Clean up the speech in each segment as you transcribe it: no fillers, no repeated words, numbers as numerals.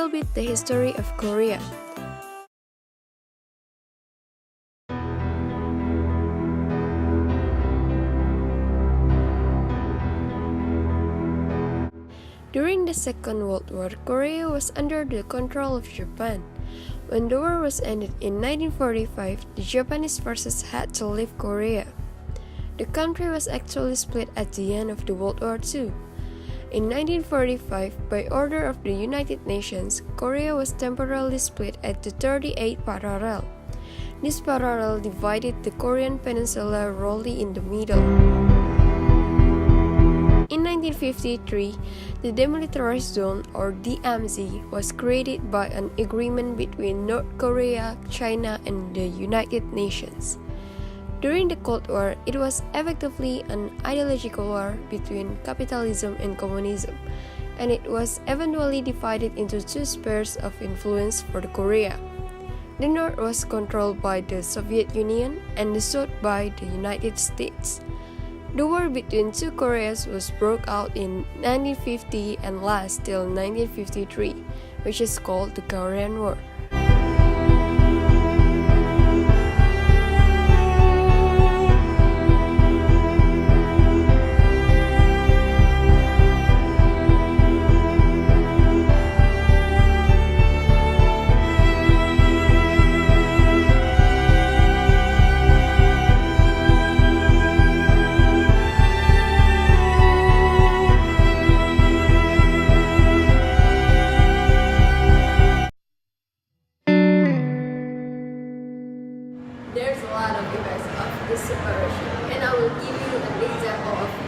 little bit the history of Korea. During the Second World War, Korea was under the control of Japan. When the war was ended in 1945, the Japanese forces had to leave Korea. The country was actually split at the end of the World War II. In 1945, by order of the United Nations, Korea was temporarily split at the 38th parallel. This parallel divided the Korean peninsula roughly in the middle. In 1953, the Demilitarized Zone, or DMZ, was created by an agreement between North Korea, China, and the United Nations. During the Cold War, it was effectively an ideological war between capitalism and communism, and it was eventually divided into two spheres of influence for the Korea. The North was controlled by the Soviet Union and the South by the United States. The war between two Koreas was broke out in 1950 and lasted till 1953, which is called the Korean War. There's a lot of effects of this separation, and I will give you an example of it.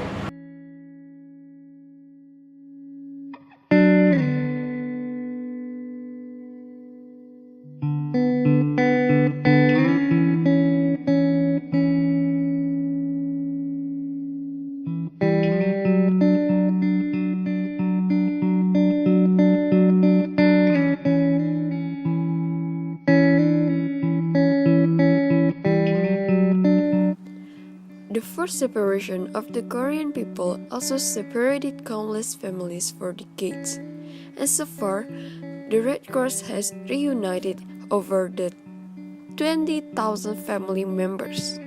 The forced separation of the Korean people also separated countless families for decades, and so far, the Red Cross has reunited over the 20,000 family members.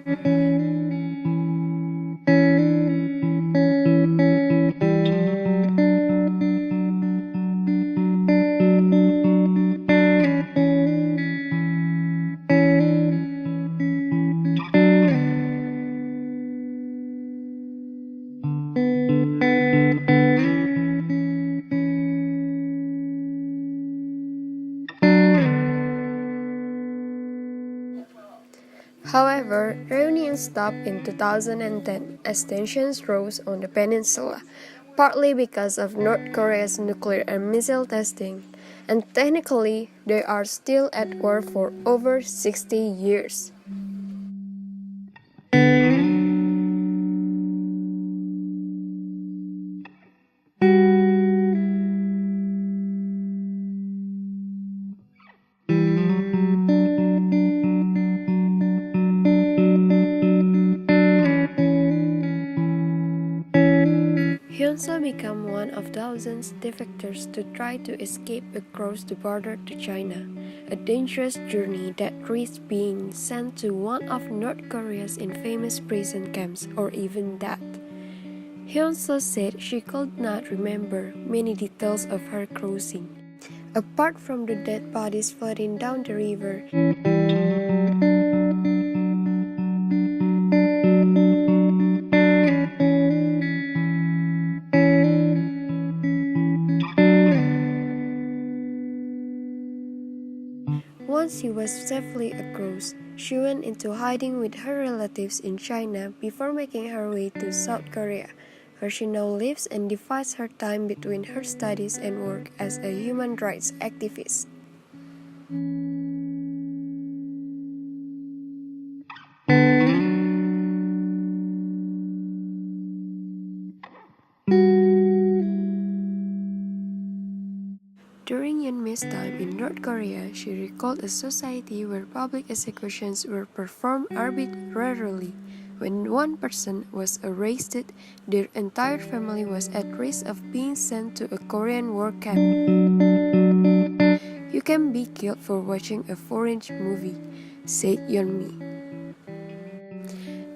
However, reunions stopped in 2010 as tensions rose on the peninsula, partly because of North Korea's nuclear and missile testing, and technically they are still at war for over 60 years. Hyunseo became one of thousands defectors to try to escape across the border to China, a dangerous journey that risked being sent to one of North Korea's infamous prison camps or even death. Hyunseo said she could not remember many details of her crossing. Apart from the dead bodies floating down the river, once she was safely across, she went into hiding with her relatives in China before making her way to South Korea, where she now lives and divides her time between her studies and work as a human rights activist. During Yeonmi's time in North Korea, she recalled a society where public executions were performed arbitrarily. When one person was arrested, their entire family was at risk of being sent to a Korean war camp. can be killed for watching a foreign movie," said Yeonmi.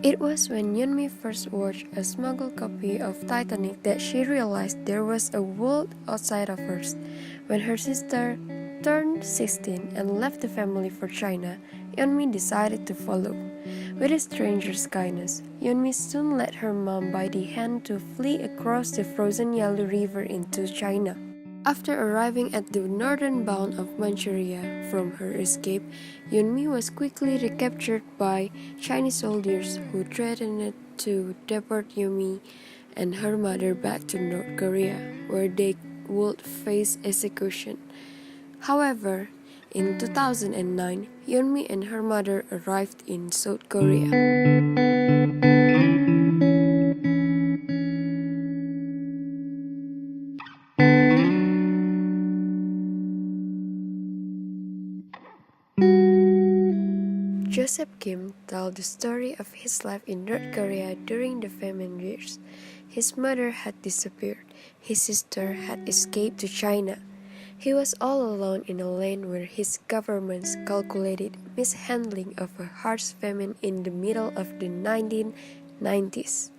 It was when Yeonmi first watched a smuggled copy of Titanic that she realized there was a world outside of hers. When her sister turned 16 and left the family for China, Yeonmi decided to follow. With a stranger's kindness, Yeonmi soon led her mom by the hand to flee across the frozen Yalu River into China. After arriving at the northern bound of Manchuria from her escape, Yeonmi was quickly recaptured by Chinese soldiers who threatened to deport Yeonmi and her mother back to North Korea, where they would face execution. However, in 2009, Yeonmi and her mother arrived in South Korea. Joseph Kim told the story of his life in North Korea during the famine years. His mother had disappeared. His sister had escaped to China. He was all alone in a land where his government's calculated mishandling of a harsh famine in the middle of the 1990s.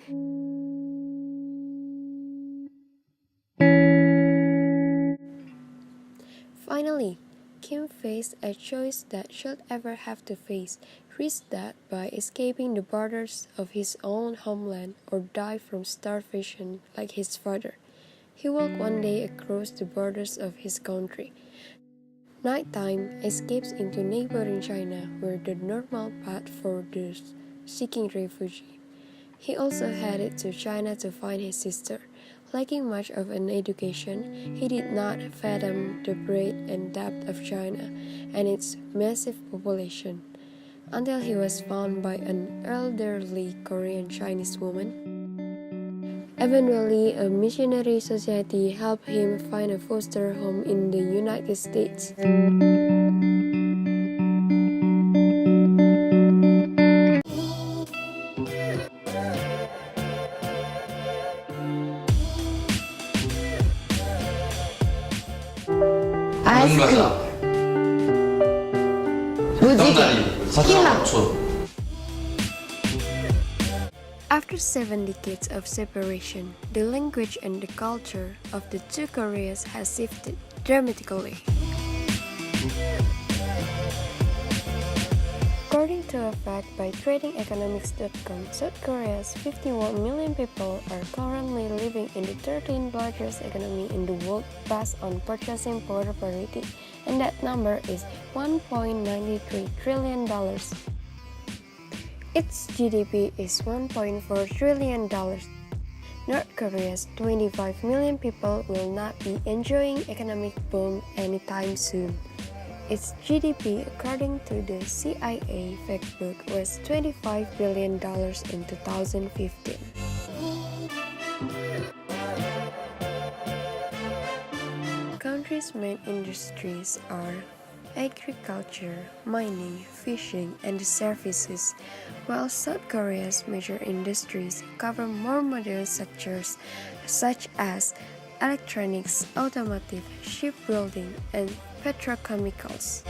Finally, Kim faced a choice that should ever have to face: risk death by escaping the borders of his own homeland or die from starvation like his father. He walked one day across the borders of his country. Nighttime escapes into neighboring China were the normal path for those seeking refuge. He also headed to China to find his sister. Lacking much of an education, he did not fathom the breadth and depth of China and its massive population, until he was found by an elderly Korean Chinese woman. Eventually, a missionary society helped him find a foster home in the United States. 아이스크림, 무지개, 킬라. After 7 decades of separation, the language and the culture of the two Koreas has shifted dramatically. According to a fact by TradingEconomics.com, South Korea's 51 million people are currently living in the 13th largest economy in the world based on purchasing power parity, and that number is $1.93 trillion. Its GDP is $1.4 trillion. North Korea's 25 million people will not be enjoying economic boom anytime soon. Its GDP, according to the CIA Factbook, was $25 billion in 2015. The country's main industries are agriculture, mining, fishing, and services, while South Korea's major industries cover more modern sectors such as electronics, automotive, shipbuilding, and petrochemicals.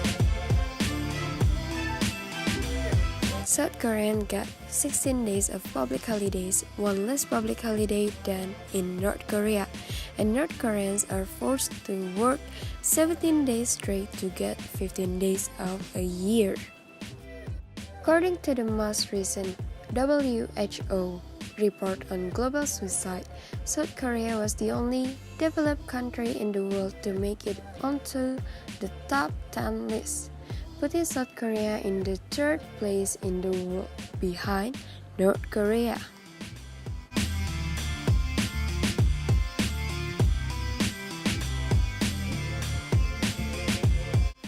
South Koreans get 16 days of public holidays, one less public holiday than in North Korea, and North Koreans are forced to work 17 days straight to get 15 days of a year. According to the most recent WHO report on global suicide, South Korea was the only developed country in the world to make it onto the top 10 list, putting South Korea in the third place in the world, behind North Korea.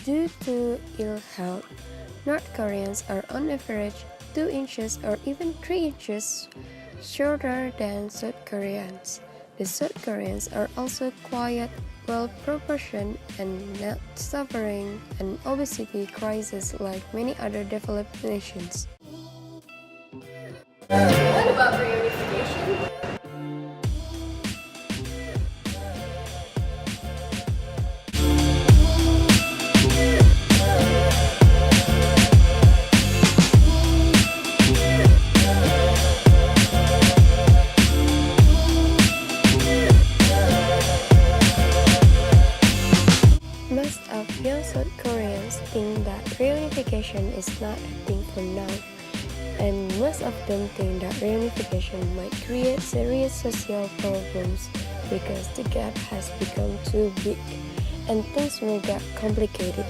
Due to ill health, North Koreans are on average 2 inches or even 3 inches shorter than South Koreans. The South Koreans are also quiet, well-proportioned, and not suffering an obesity crisis like many other developed nations. What about reunification? Young South Koreans think that reunification is not a thing for now, and most of them think that reunification might create serious social problems because the gap has become too big and things will get complicated.